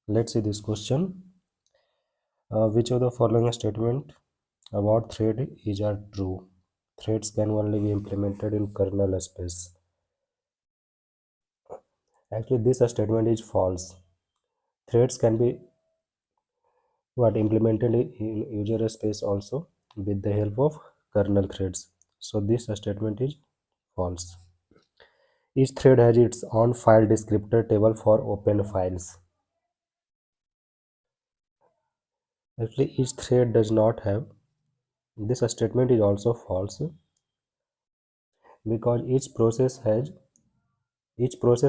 Let's see this question. Which of the following statement about thread is are true? Threads can only be implemented in kernel space. Actually, this statement is false. Threads can be implemented in user space also with the help of kernel threads. So this statement is false. Each thread has its own file descriptor table for open files. Actually, each thread does not have. This statement is also false because each process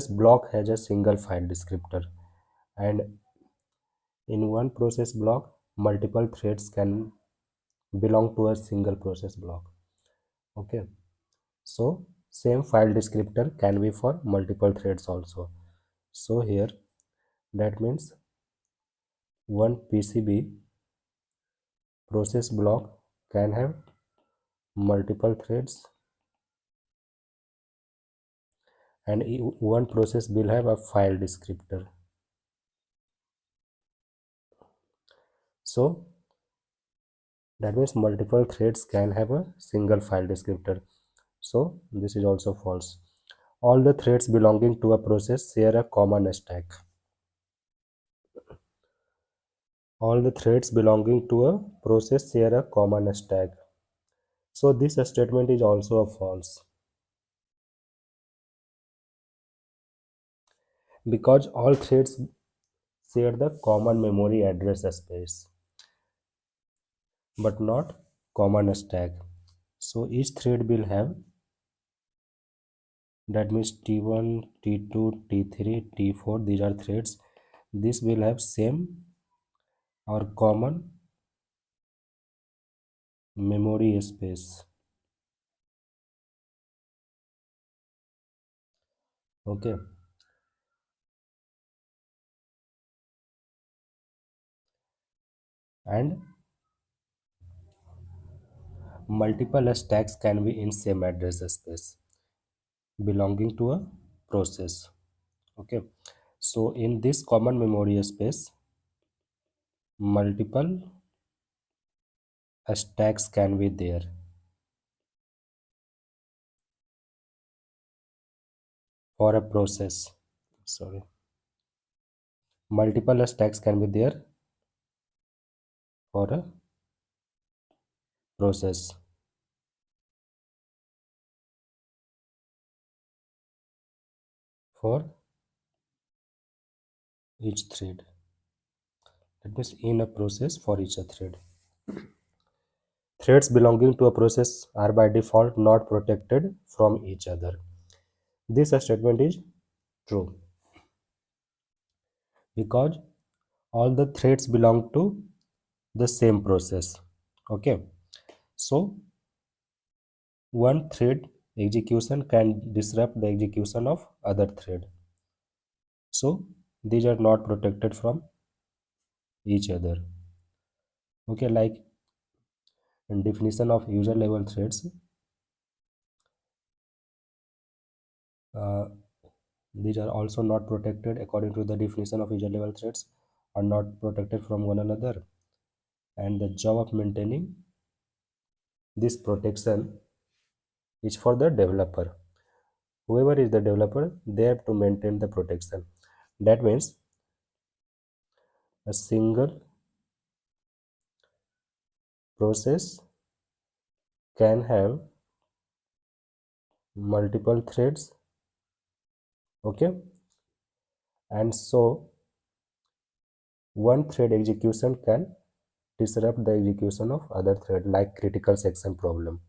block has a single file descriptor, and in one process block multiple threads can belong to a single process block. Okay, so same file descriptor can be for multiple threads also. So here that means one PCB process block can have multiple threads, and one process will have a file descriptor. So that means multiple threads can have a single file descriptor. So this is also false. All the threads belonging to a process share a common stack. All the threads belonging to a process share a common stack. So this statement is also a false, because all threads share the common memory address space but not common stack. So each thread will have, that means T1, T2, T3, T4, these are threads. This will have same or common memory space. Okay, and multiple stacks can be in same address space belonging to a process. Okay, so in this common memory space multiple stacks can be there. For a process, sorry, multiple stacks can be there for a process. For each thread, that means in a process for each thread. Threads belonging to a process are by default not protected from each other. This statement is true because all the threads belong to the same process. Okay, so one thread execution can disrupt the execution of other thread. So these are not protected from each other. Okay, like in definition of user level threads, uh, these are also not protected according to the definition of user level threads, are not protected from one another, and the job of maintaining this protection is for the developer. Whoever is the developer, they have to maintain the protection. That means a single process can have multiple threads. Okay, and so one thread execution can disrupt the execution of other thread, like critical section problem.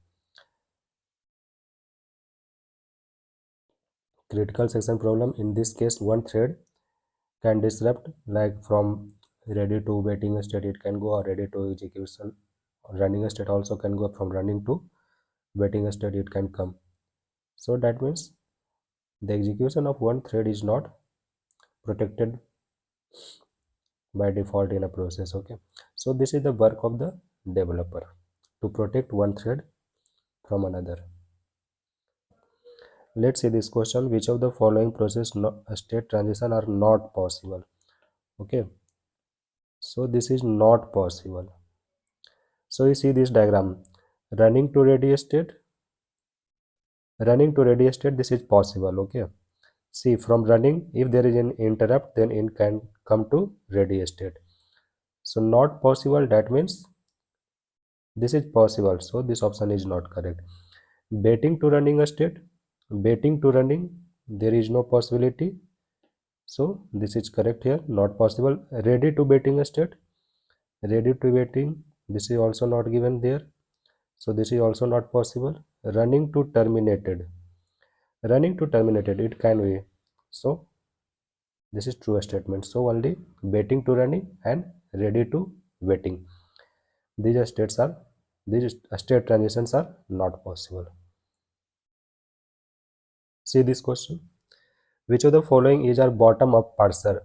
Critical section problem, in this case one thread can disrupt, like from ready to waiting state it can go, or ready to execution. Running state also can go, from running to waiting state it can come. So that means the execution of one thread is not protected by default in a process. Okay, so this is the work of the developer, to protect one thread from another. Let's see this question. Which of the following process state transition are not possible? Okay, So this is not possible. So you see this diagram, running to ready state, this is possible. Okay, see, from running, if there is an interrupt, then it can come to ready state. So not possible, that means this is possible, so this option is not correct. Waiting to running a state, waiting to running, there is no possibility, so this is correct here, not possible. Ready to waiting a state, ready to waiting, this is also not given there, so this is also not possible. Running to terminated, running to terminated, it can be, so this is true statement. So only waiting to running and ready to waiting, these states are, these state transitions are not possible. See this question, which of the following is our bottom up parser?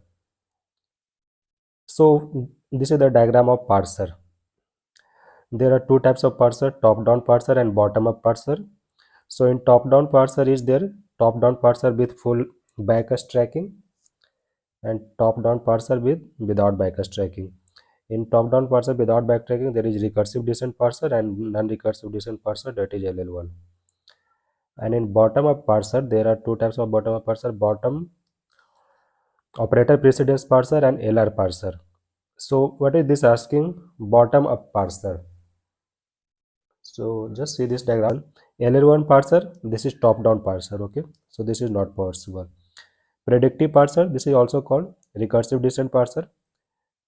So this is the diagram of parser. There are two types of parser, top down parser and bottom up parser. So in top down parser is there top down parser with full backwards tracking and top down parser with without backwards tracking. In top down parser without backtracking, there is recursive descent parser and non recursive descent parser, that is LL1. And in bottom up parser, there are two types of bottom up parser, bottom operator precedence parser and LR parser. So what is this asking? Bottom up parser. So just see this diagram, LR1 parser, this is top down parser. Okay, so this is not possible. Predictive parser, this is also called recursive descent parser,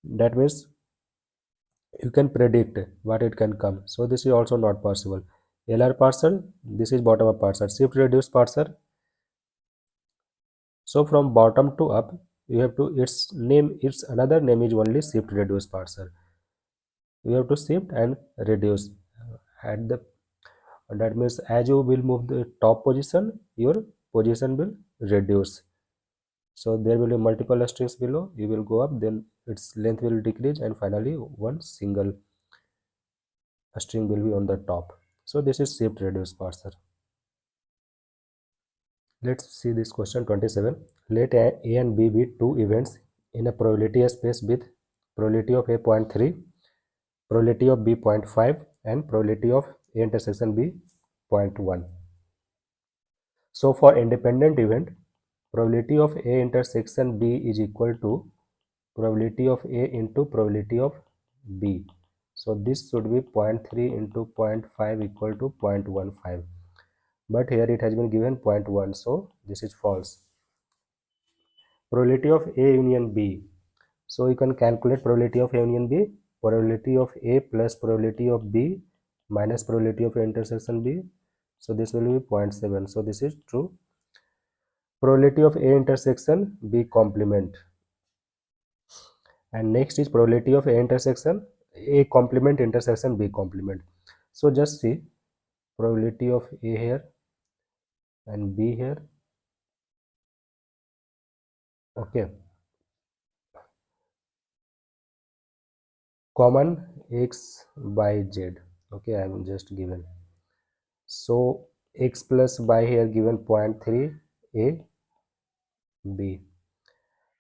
that means you can predict what it can come, so this is also not possible. LR parser, this is bottom up parser. Shift reduce parser, so from bottom to up you have to, its name, its another name is only shift reduce parser. You have to shift and reduce at the, that means as you will move the top position, your position will reduce. So there will be multiple strings below, you will go up, then its length will decrease, and finally one single string will be on the top. So this is shift reduce parser. Let's see this question 27. Let A and B be two events in a probability space with probability of A 0.3, probability of B 0.5 and probability of A intersection B 0.1. So for independent event, probability of A intersection B is equal to probability of A into probability of B. So this should be 0.3 into 0.5 equal to 0.15. But here it has been given 0.1, so this is false. Probability of A union B. So you can calculate probability of A union B, probability of A plus probability of B minus probability of A intersection B. So this will be 0.7. So this is true. Probability of A intersection B complement. And next is probability of A intersection A complement intersection B complement. So just see probability of A here and B here. Okay. Common X by Z. Okay, I am just given. So x plus by here given 0.3 A B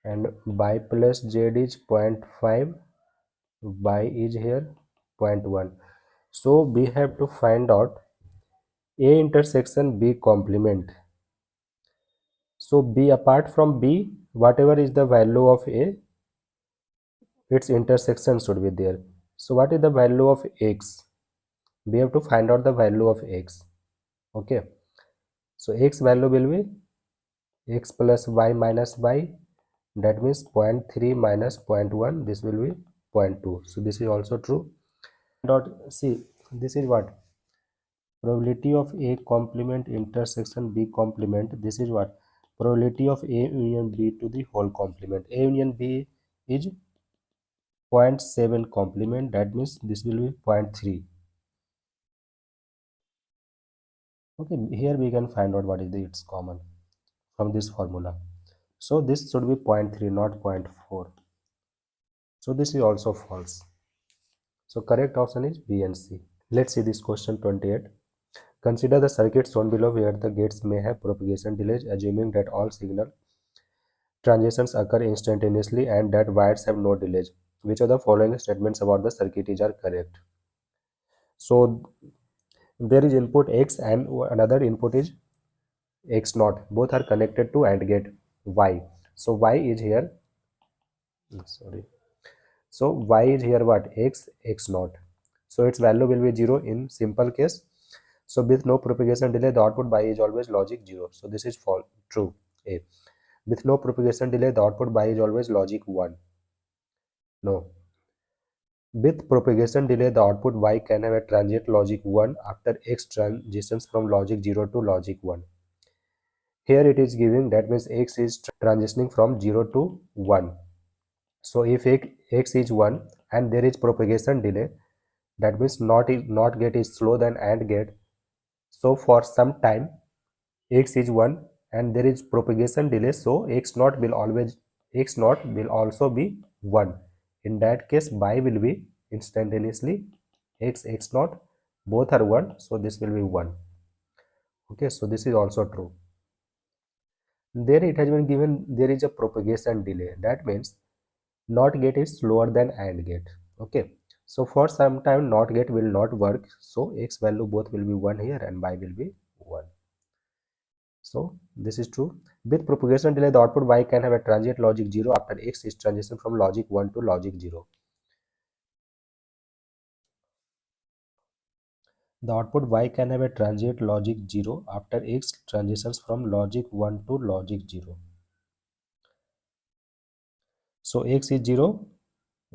and by plus Z is 0.5, by is here 0.1. So we have to find out A intersection B complement. So B, apart from B, whatever is the value of A, its intersection should be there. So what is the value of X? We have to find out the value of X. Okay, so X value will be x plus y minus y, that means 0.3 minus 0.1, this will be 0.2. So this is also true. Dot, see, this is what probability of A complement intersection B complement. This is what probability of A union B to the whole complement. A union B is 0.7 complement, that means this will be 0.3. Okay, here we can find out what is the its common from this formula. So this should be 0.3, not 0.4. So this is also false. So correct option is B and C. Let's see this question 28. Consider the circuit shown below where the gates may have propagation delays, assuming that all signal transitions occur instantaneously and that wires have no delays. Which of the following statements about the circuit is are correct? So there is input x and another input is x naught. Both are connected to AND gate y. So y is here. Sorry. So y is here what? X naught. So its value will be 0 in simple case. So with no propagation delay, the output by is always logic 0. So this is false. True. A. With no propagation delay, the output by is always logic 1. No. With propagation delay, the output y can have a transient logic 1 after x transitions from logic 0 to logic 1. Here it is giving, that means x is transitioning from 0 to 1. So if x is 1 and there is propagation delay, that means not gate is slower than AND gate. So for some time x is 1 and there is propagation delay, so x naught will also be 1. In that case y will be instantaneously x naught, both are 1, so this will be 1. Okay, so this is also true. There it has been given there is a propagation delay, that means NOT gate is slower than AND gate. Okay, so for some time NOT gate will not work, so x value both will be 1 here and y will be 1. So this is true. With propagation delay, the output y can have a transient logic 0 after x is transition from logic 1 to logic 0. The output y can have a transient logic 0 after x transitions from logic 1 to logic 0. So x is 0,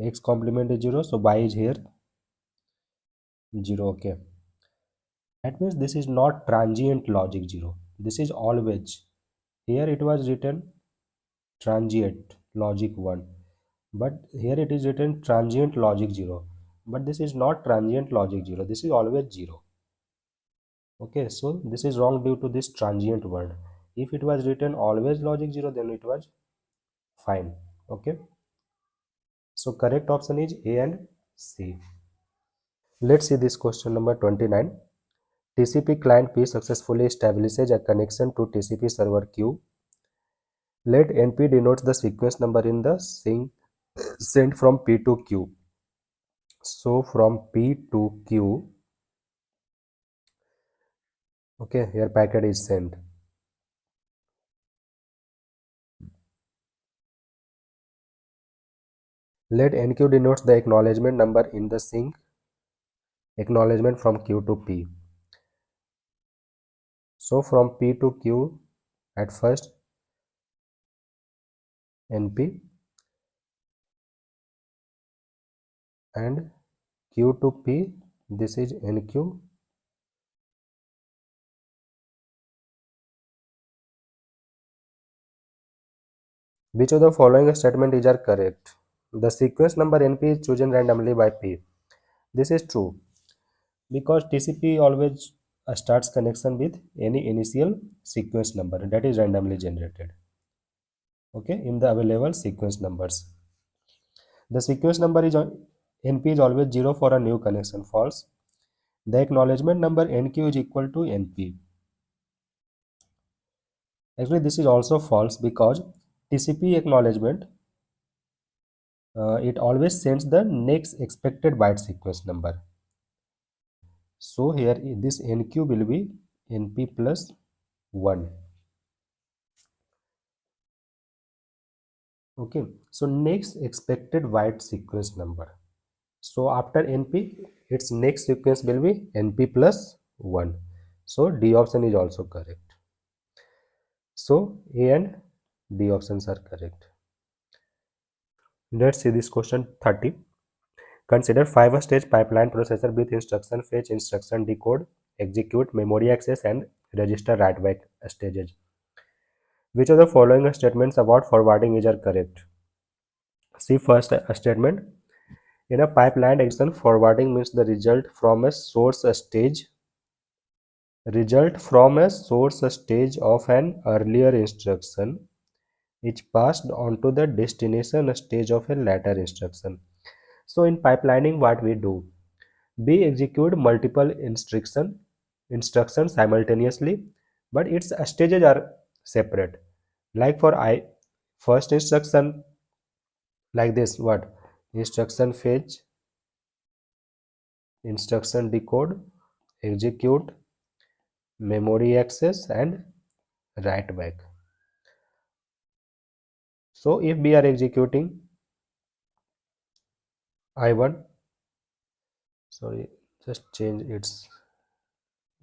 x complement is 0, so y is here 0. Okay, that means this is not transient logic 0. This is always. Here it was written transient logic 1, but here it is written transient logic 0. But this is not transient logic 0. This is always 0. Okay, so this is wrong due to this transient word. If it was written always logic 0, then it was fine. Okay, so correct option is A and C. Let's see this question number 29. TCP client P successfully establishes a connection to TCP server Q. Let NP denotes the sequence number in the sync sent from P to Q. So from P to Q, okay, here packet is sent. Let NQ denotes the acknowledgement number in the sync acknowledgement from Q to P. So from P to Q, at first NP and Q to P, this is NQ. Which of the following statement is are correct? The sequence number NP is chosen randomly by P. This is true because TCP always starts connection with any initial sequence number that is randomly generated. Okay, in the available sequence numbers. The sequence number is NP is always 0 for a new connection. False. The acknowledgement number NQ is equal to NP. Actually, this is also false because TCP acknowledgement it always sends the next expected byte sequence number. So here this NQ will be NP plus 1. Okay, so next expected byte sequence number. So after NP, its next sequence will be NP plus 1. So D option is also correct. So A and D options are correct. Let's see this question 30. Consider 5-stage pipeline processor with instruction fetch, instruction decode, execute, memory access, and register write back stages. Which of the following statements about forwarding is are correct? See first statement. In a pipeline execution, forwarding means the result from a source stage of an earlier instruction is passed on to the destination stage of a later instruction. So in pipelining, what we do? We execute multiple instructions simultaneously, but its stages are separate. Like for I first instruction, like this, what? instruction fetch, instruction decode, execute, memory access, and write back. So if we are executing I1, sorry, just change its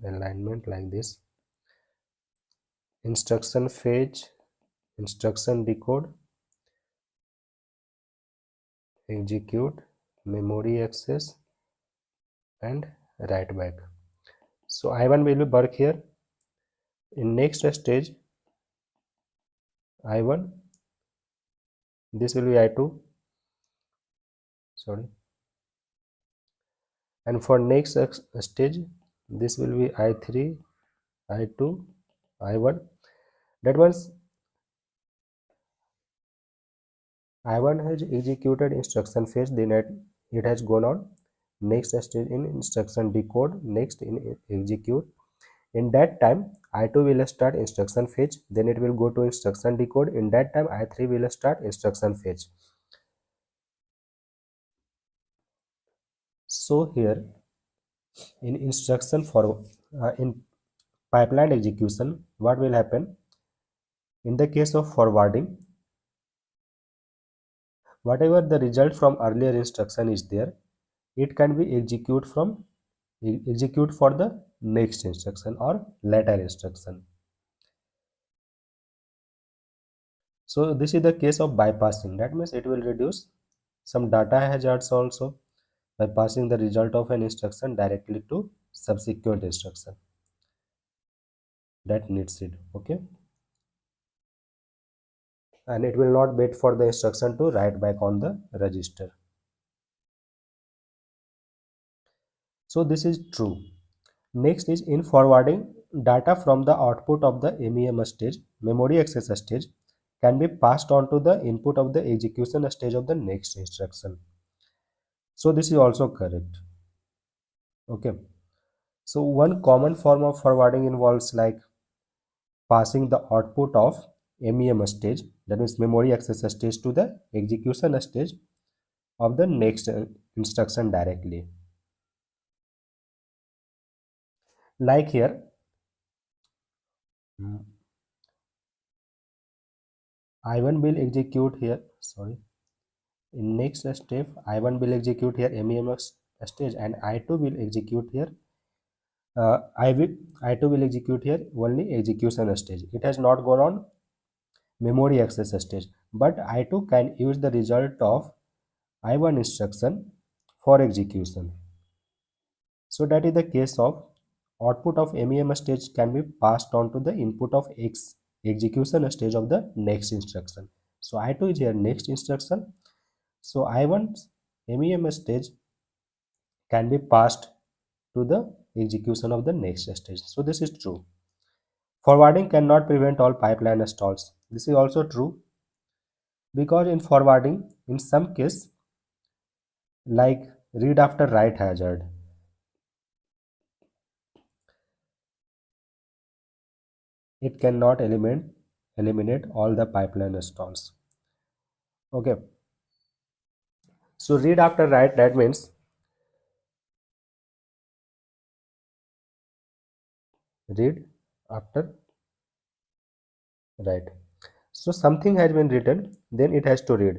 alignment like this: instruction fetch, instruction decode, execute, memory access, and write back. So I1 will be work here. In next stage I1, this will be I2, sorry, and for next stage this will be I3, I2, I1. That means I1 has executed instruction fetch, then it has gone on next stage in instruction decode, next in execute. In that time I2 will start instruction fetch, then it will go to instruction decode. In that time I3 will start instruction fetch. So here in instruction for in pipeline execution, what will happen in the case of forwarding? Whatever the result from earlier instruction is there, it can be execute for the next instruction or later instruction. So this is the case of bypassing. That means it will reduce some data hazards also by passing the result of an instruction directly to subsequent instruction that needs it. Okay, and it will not wait for the instruction to write back on the register. So this is true. Next is in forwarding, data from the output of the MEM stage, memory access stage, can be passed on to the input of the execution stage of the next instruction. So this is also correct. Okay. So one common form of forwarding involves like passing the output of MEM stage, that means memory access stage, to the execution stage of the next instruction directly. Like here, I1 will execute here, sorry, in next step I1 will execute here MEM stage and I2 will execute here I2 will execute here only execution stage. It has not gone on memory access stage, but I2 can use the result of I1 instruction for execution. So that is the case of output of MEM stage can be passed on to the input of X execution stage of the next instruction. So I2 is here next instruction. So I1's MEM stage can be passed to the execution of the next stage. So this is true. Forwarding cannot prevent all pipeline stalls. This is also true because in forwarding, in some case, like read after write hazard, it cannot eliminate all the pipeline stalls. Okay. So read after write, that means read after write. So something has been written, then it has to read.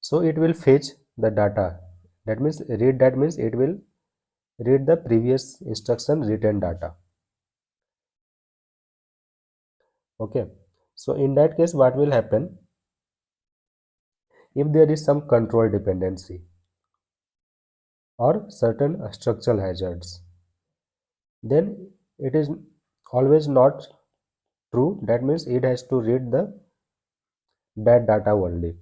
So it will fetch the data. That means read, that means it will read the previous instruction written data. Okay. So in that case, what will happen? If there is some control dependency or certain structural hazards, then it is always not true. That means it has to read that data only.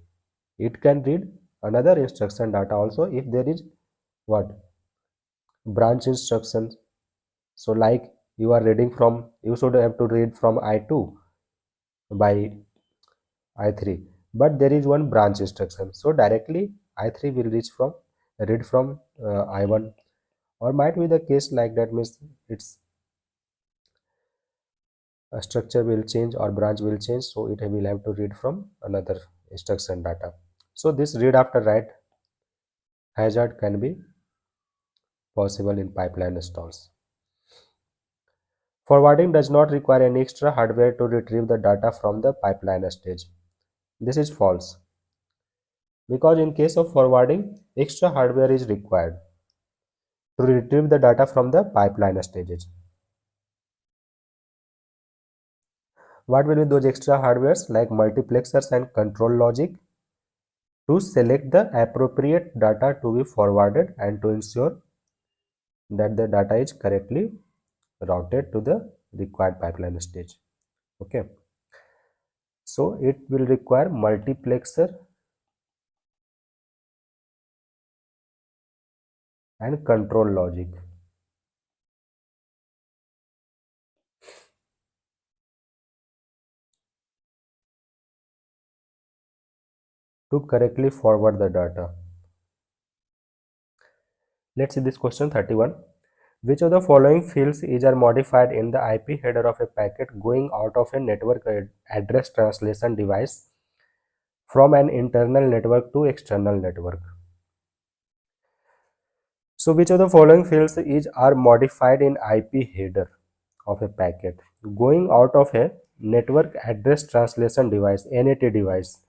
It can read another instruction data also if there is what branch instructions. So like you are reading from, you should have to read from I2 by I3, but there is one branch instruction, so directly I3 will read from I1, or might be the case like that, means its structure will change or branch will change, so it will have to read from another instruction data. So this read after write hazard can be possible in pipeline stalls. Forwarding does not require any extra hardware to retrieve the data from the pipeline stage. This is false, because in case of forwarding, extra hardware is required to retrieve the data from the pipeline stages. What will be those extra hardwares? Like multiplexers and control logic to select the appropriate data to be forwarded and to ensure that the data is correctly routed to the required pipeline stage. Okay, so it will require multiplexer and control logic to correctly forward the data. Let's see this question 31. Which of the following fields is are modified in the IP header of a packet going out of a network address translation device from an internal network to external network? So which of the following fields is are modified in IP header of a packet going out of a network address translation device NAT device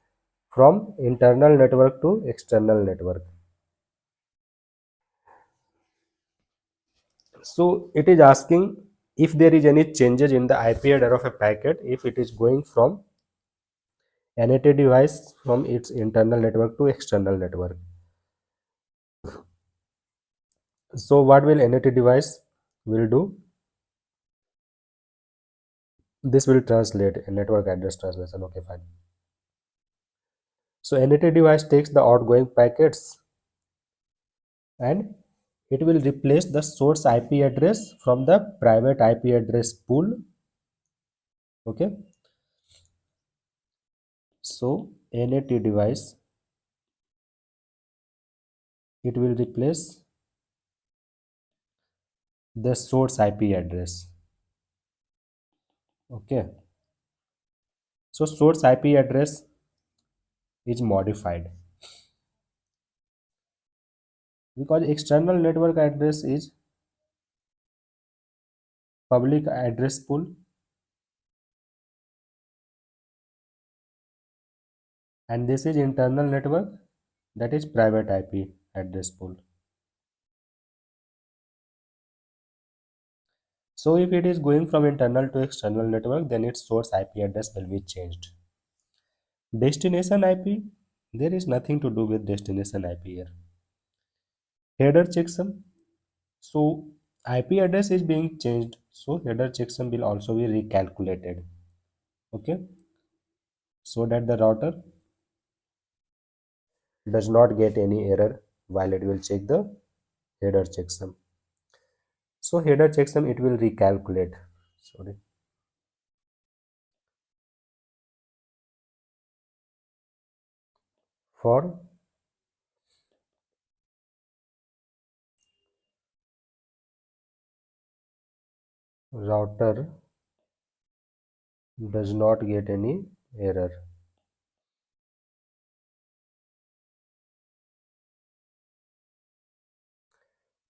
from internal network to external network? So it is asking if there is any changes in the IP header of a packet if it is going from NAT device from its internal network to external network. So what will NAT device will do? This will translate a network address translation. Okay, fine. So NAT device takes the outgoing packets and it will replace the source IP address from the private IP address pool. Okay. So NAT device, it will replace the source IP address. Okay. So source IP address is modified because external network address is public address pool and this is internal network, that is private IP address pool. So if it is going from internal to external network, then its source IP address will be changed. Destination IP, there is nothing to do with destination IP here. Header checksum, so IP address is being changed, so header checksum will also be recalculated. Okay, so that the router does not get any error while it will check the header checksum. So header checksum it will recalculate. Sorry. For router does not get any error.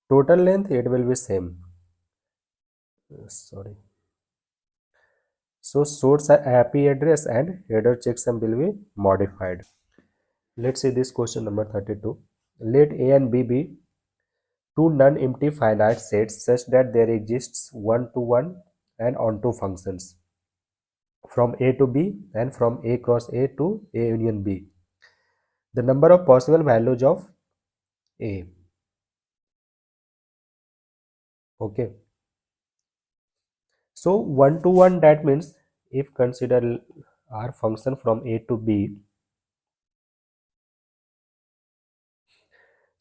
Total length it will be same. Sorry. So source IP address and header checksum will be modified. Let's see this question number 32. Let A and B be two non-empty finite sets such that there exists one-to-one and onto functions from A to B and from A cross A to A union B. The number of possible values of A. Okay. So one-to-one, that means if consider our function from A to B.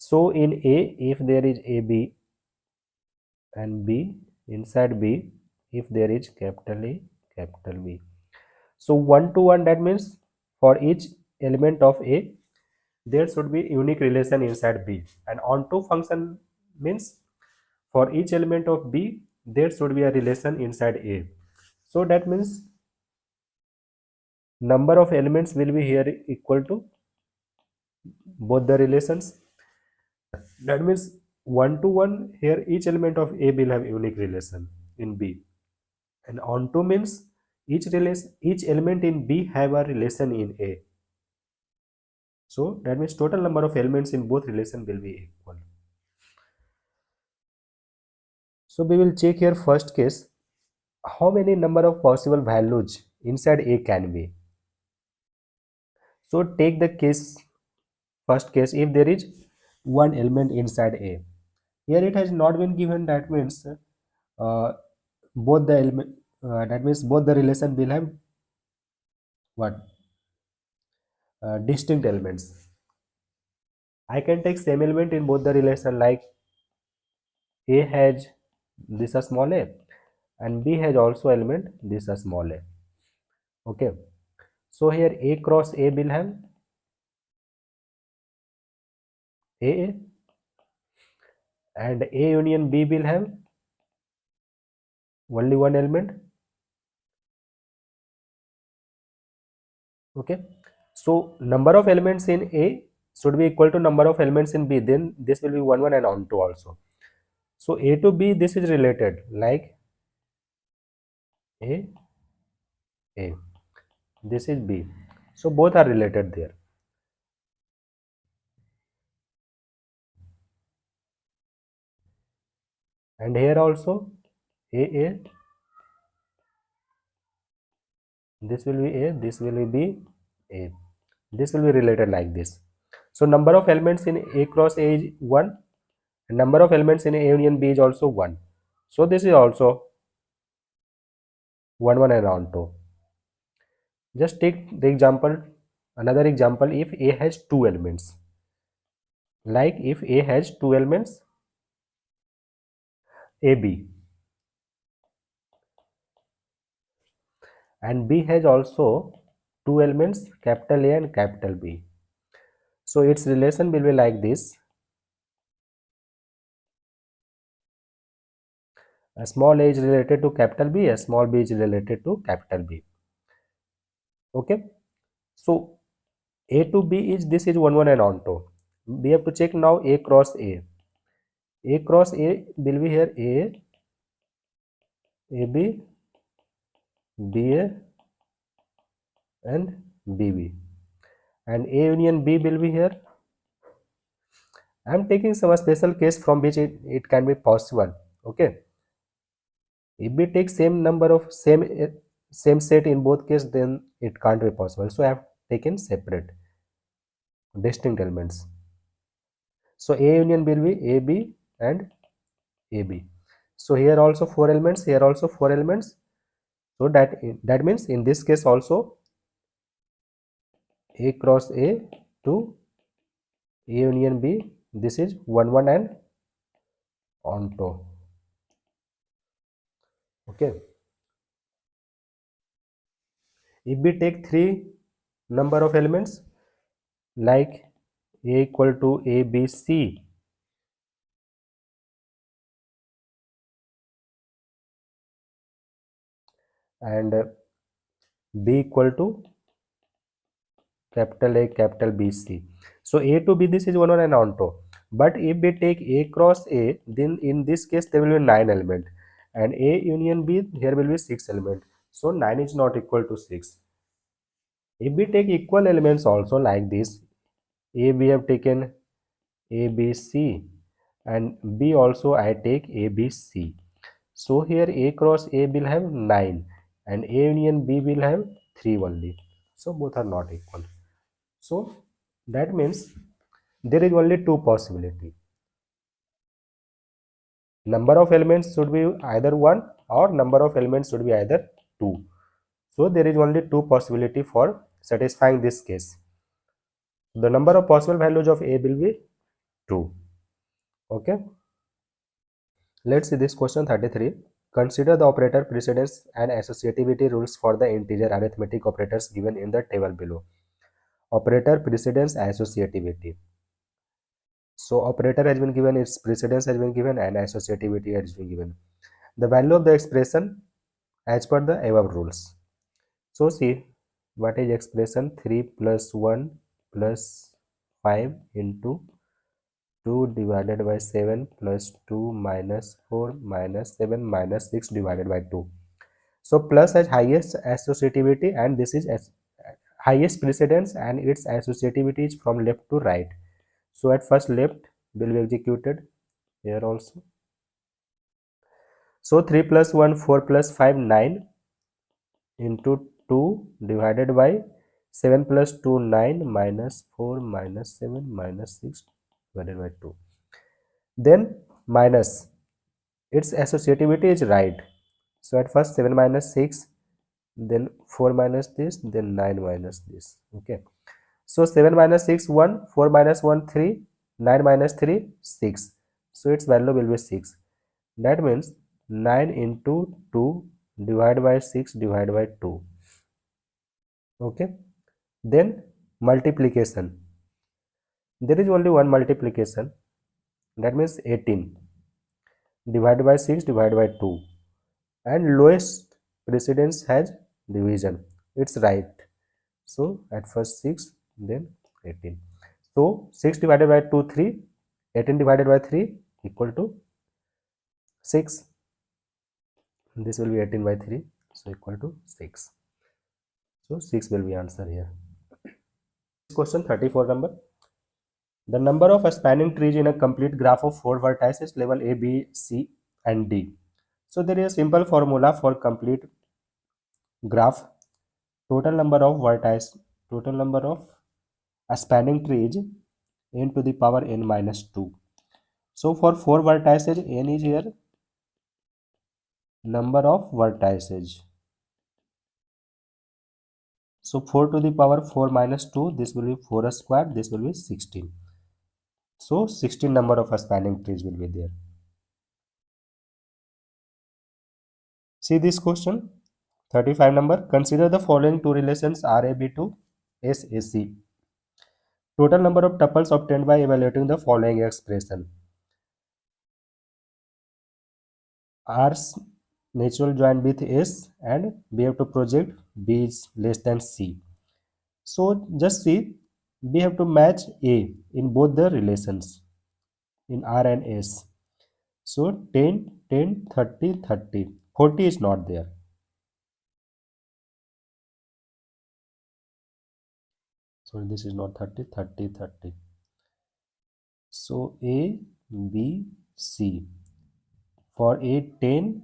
So in A, if there is AB and B, inside B, if there is capital A, capital B. So one-to-one, that means for each element of A, there should be unique relation inside B, and onto function means for each element of B, there should be a relation inside A. So that means number of elements will be here equal to both the relations. That means 1 to 1 here each element of A will have unique relation in B, and on to means each element in B have a relation in A. So that means total number of elements in both relation will be equal. So we will check here first case, how many number of possible values inside A can be. So take the case, first case, if there is one element inside A. Here it has not been given, that means both the element, that means both the relation will have what? Distinct elements. I can take same element in both the relation, like A has this a small a and B has also element this a small a. Okay. So here A cross A will have A and A union B will have only one element. Okay. So number of elements in A should be equal to number of elements in B. Then this will be 1 1 and on to also. So A to B, this is related, like A, A. This is B. So both are related there. And here also A, this will be A, this will be A. This will be related like this. So number of elements in A cross A is 1. And number of elements in A union B is also 1. So this is also 1 1 and on to. Just take the example, another example, if A has two elements. Like if A has two elements, AB, and B has also two elements, capital A and capital B. So its relation will be like this. A small a is related to capital B, a small b is related to capital B. Okay. So A to B is, this is 1 1 and on to. We have to check now A cross A. A cross A will be here A, AB, BA and BB. And A union B will be here. I am taking some special case from which it can be possible. Okay. If we take same number of same set in both cases, then it can't be possible. So I have taken separate distinct elements. So A union will be AB and AB. So here also four elements, here also four elements. So that means in this case also A cross A to A union B, this is 1 1 and onto. Okay. If we take three number of elements, like A equal to A, B, C, and B equal to capital A, capital B, C. So A to B, this is 1 1 and onto. But if we take A cross A, then in this case there will be 9 element, and A union B, here will be 6 element. So 9 is not equal to 6. If we take equal elements also like this, A we have taken A, B, C, and B also I take A, B, C. So here A cross A will have 9 and A union B will have 3 only. So both are not equal. So that means there is only two possibility. Number of elements should be either 1 or number of elements should be either 2. So there is only two possibility for satisfying this case. The number of possible values of A will be 2. Okay. Let's see this question 33. Consider the operator precedence and associativity rules for the integer arithmetic operators given in the table below. Operator precedence associativity. So operator has been given, its precedence has been given, and associativity has been given. The value of the expression as per the above rules. So see, what is expression 3 plus 1 plus 5 into 2 divided by 7 plus 2 minus 4 minus 7 minus 6 divided by 2. So plus has highest associativity and this is highest precedence and its associativity is from left to right. So at first left will be executed here also. So 3 plus 1 4 plus 5 9 into 2 divided by 7 plus 2 9 minus 4 minus 7 minus 6 divided by 2. Then minus its associativity is right. So at first 7 minus 6, then 4 minus this, then 9 minus this. Okay. So 7 minus 6 1, 4 minus 1 3, 9 minus 3 6. So its value will be 6. That means 9 into 2 divided by 6 divided by 2. Okay. Then multiplication. There is only one multiplication. That means 18 divided by 6 divided by 2. And lowest precedence has division. It's right. So at first 6, then 18. So 6 divided by 2 3, 18 divided by 3 equal to 6. This will be 18 by 3, so equal to 6. So 6 will be answer here. Question 34 number. The number of spanning trees in a complete graph of 4 vertices level A, B, C and D. So there is a simple formula for complete graph. Total number of vertices, total number of spanning trees n to the power n minus 2. So for 4 vertices, n is here number of vertices. So 4 to the power 4 minus 2, this will be 4 square, this will be 16. So 16 number of spanning trees will be there. See this question, 35 number. Consider the following two relations RAB to SAC. Total number of tuples obtained by evaluating the following expression. R's natural join with S and we have to project B is less than C. So just see, we have to match A in both the relations in R and S. So 10, 10, 30, 30. 40 is not there. So this is not 30, 30, 30. So A, B, C. For A 10,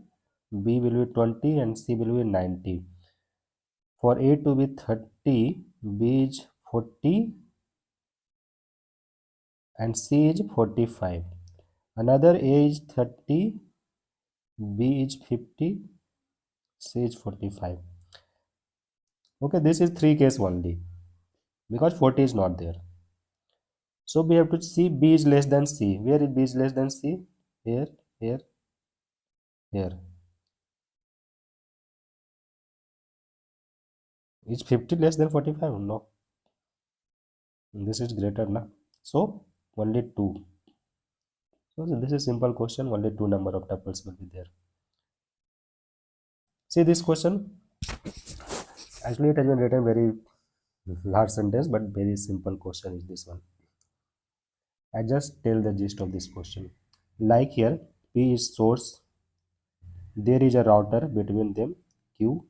B will be 20 and C will be 90. For A to be 30, B is 40 and C is 45. Another A is 30, B is 50, C is 45. Okay, this is 3 case only because 40 is not there. So we have to see B is less than C. Where is B is less than C? Here, here, here. Is 50 less than 45? No. This is greater na. So only 2. So this is simple question. Only 2 number of tuples will be there. See this question. Actually, it has been written very large sentence, but very simple question is this one. I just tell the gist of this question. Like here, P is source. There is a router between them, Q,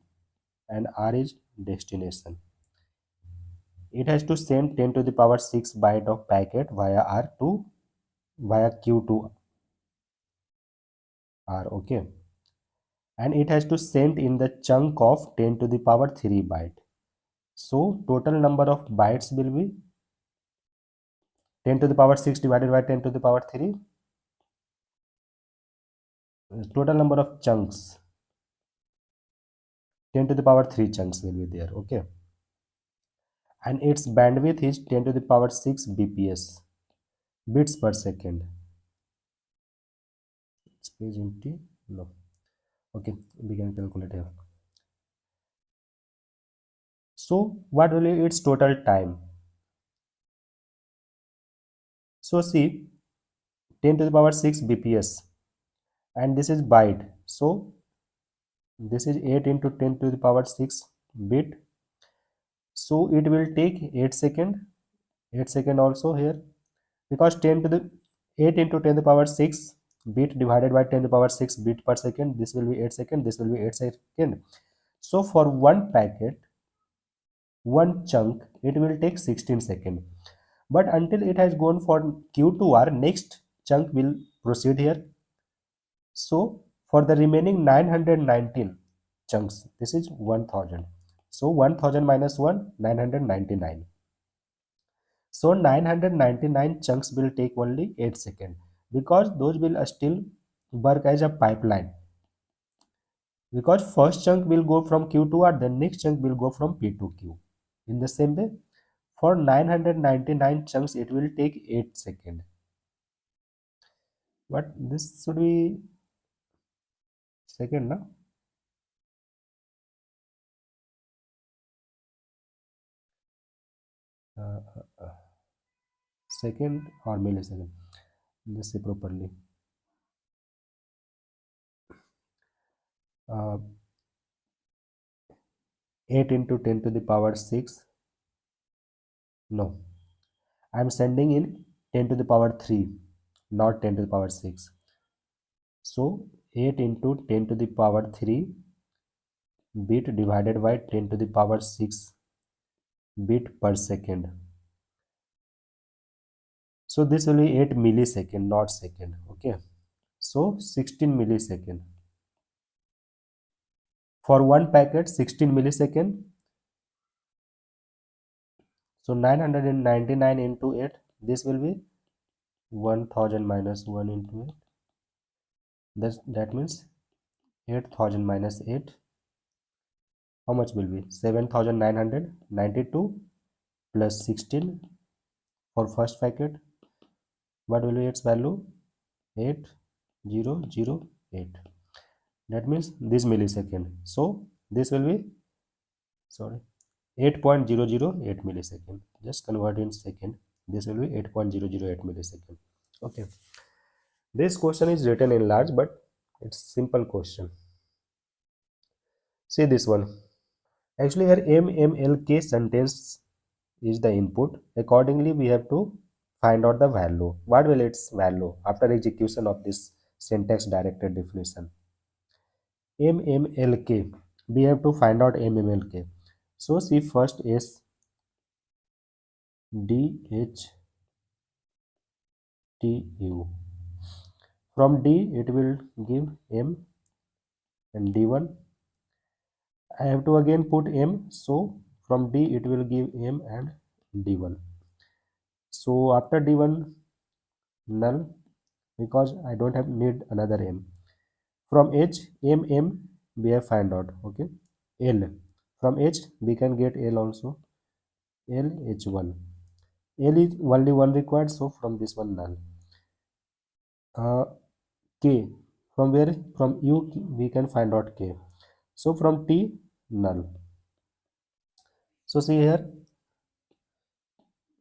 and R is destination. It has to send 10 to the power 6 byte of packet via Q to R. Okay, and it has to send in the chunk of 10 to the power 3 byte. So total number of bytes will be 10 to the power 6 divided by 10 to the power 3. Total number of chunks 10 to the power 3 chunks will be there. Okay, and its bandwidth is 10 to the power 6 bps, bits per second. Space empty? No. Okay, we can calculate here. So what will be its total time? So see, 10 to the power 6 bps and this is byte. So this is 8 into 10 to the power 6 bit So it will take 8 second, 8 second also here, because 10 to the 8 into 10 to the power 6 bit divided by 10 to the power 6 bit per second, this will be 8 second, this will be 8 second. So for one packet, one chunk, it will take 16 second. But until it has gone for Q2R, next chunk will proceed here. So for the remaining 919 chunks, this is 1000. So 1000 minus 1, 999. So 999 chunks will take only 8 seconds, because those will still work as a pipeline. Because first chunk will go from Q to R, then next chunk will go from P to Q. In the same way, for 999 chunks, it will take 8 seconds. But this should be second, no? Uh, Second or millisecond. Let's say properly. Uh, 8 into 10 to the power 6. No, I'm sending in 10 to the power 3, not 10 to the power 6. So 8 into 10 to the power 3 bit divided by 10 to the power 6 bit per second. So this will be 8 millisecond, not second. Okay. So 16 millisecond. For one packet, 16 millisecond. So 999 into 8, this will be 1000 minus 1 into 8. That means 8000 minus 8. How much will be? 7992 plus 16 for first packet. What will be its value? 8008. That means this millisecond. So this will be, sorry, 8.008 millisecond. Just convert in second. This will be 8.008 millisecond. Okay. This question is written in large, but it's simple question. See this one. Actually here MMLK sentence is the input. Accordingly, we have to find out the value. What will its value after execution of this syntax directed definition? MMLK. We have to find out MMLK. So see first is DHTU. From D it will give M and D1. I have to again put M. So from D it will give M and D1. So after D1 null, because I don't have need another M. From H, M we have find out. Okay. L. From H we can get L also. L H1. L is only one required, so from this one null. K. From where? From U we can find out K. So from T null. So see here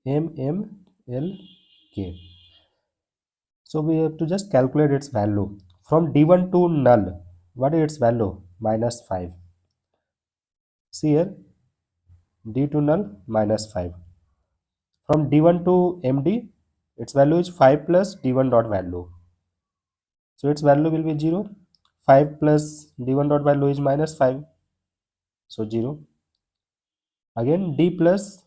MMLK. So we have to just calculate its value. From D1 to null, what is its value? Minus 5. See here, D to null, minus 5. From D1 to MD, its value is 5 plus D1 dot value. So its value will be 0. 5 plus D1 dot value is minus 5. So 0. Again D plus,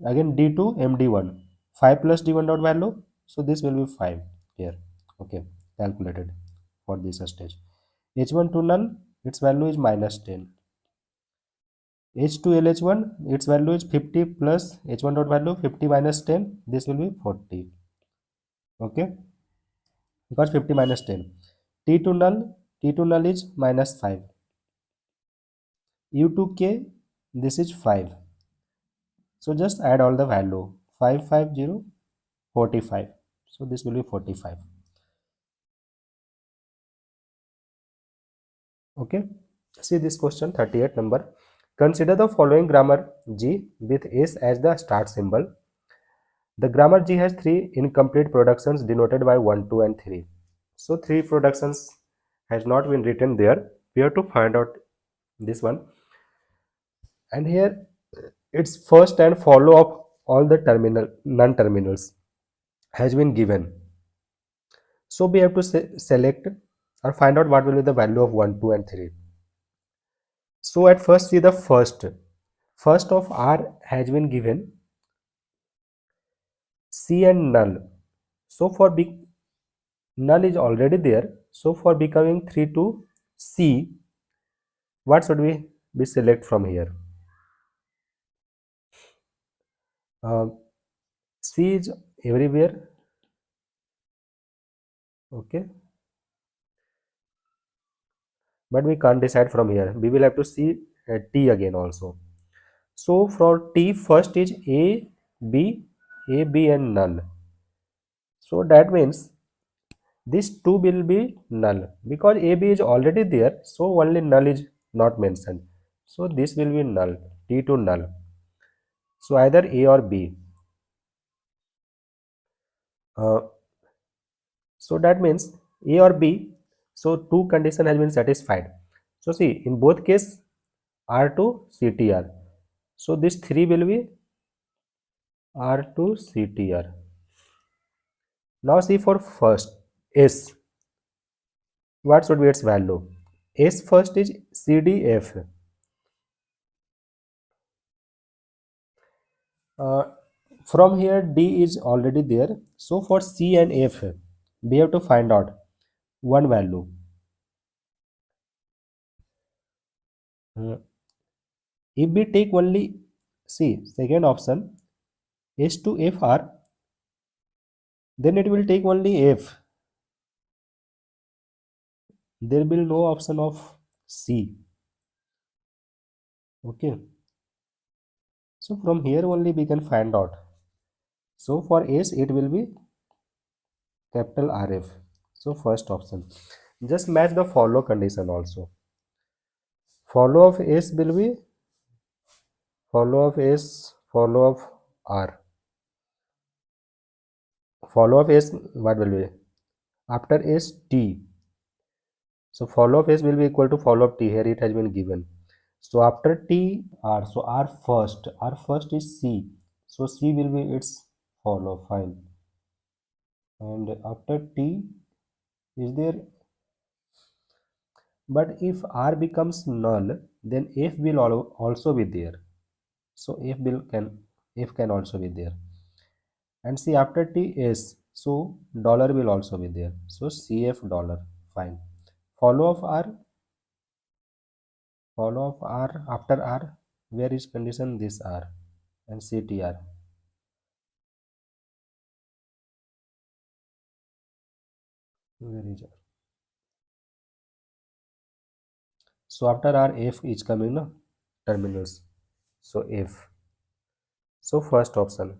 again D to MD1. 5 plus D1 dot value. So this will be 5 here. Okay, calculated for this stage. H1 to null, its value is minus 10. H2 LH1, its value is 50 plus H1 dot value 50 minus 10. This will be 40. Okay, because 50 minus 10. T2 null is minus 5. U2K, this is 5. So just add all the value. 550, 45. So this will be 45. Okay. See this question 38 number. Consider the following grammar G with S as the start symbol. The grammar G has three incomplete productions denoted by 1, 2 and 3. So 3 productions has not been written there. We have to find out this one. And here its first and follow of all the terminal non-terminals has been given. So we have to select or find out what will be the value of 1, 2 and 3. So at first see the first of R has been given C and null. So for big null is already there. So for becoming 3 to C, what should we be select from here? Uh, C is everywhere. Okay, but we can't decide from here. We will have to see T again also. So for T first is A, B and null. So that means this 2 will be null because AB is already there. So only null is not mentioned. So this will be null, T to null. So either A or B. Uh, so that means A or B. So two condition has been satisfied. So see in both case R to CTR. So this 3 will be R to CTR. Now see for first S. What should be its value? S first is CDF. Uh, from here D is already there. So for C and F, we have to find out one value. Uh, if we take only C, second option, S to F R, then it will take only F. There will be no option of C. Okay. So from here only we can find out. So for S it will be capital RF. So first option. Just match the follow condition also. Follow of S will be follow of S, follow of R. Follow of S, what will be? After S, T. So follow of S will be equal to follow of T. Here it has been given. So after T, R. So R first. R first is C. So C will be its follow. Fine. And after T is there. But if R becomes null, then F will also be there. So F can also be there. And see after T is, so dollar will also be there. So CF dollar. Fine. Follow of R, follow of R after R, where is condition? This R and CTR. Where is R? So after R, F is coming, no? Terminals. So F. So first option.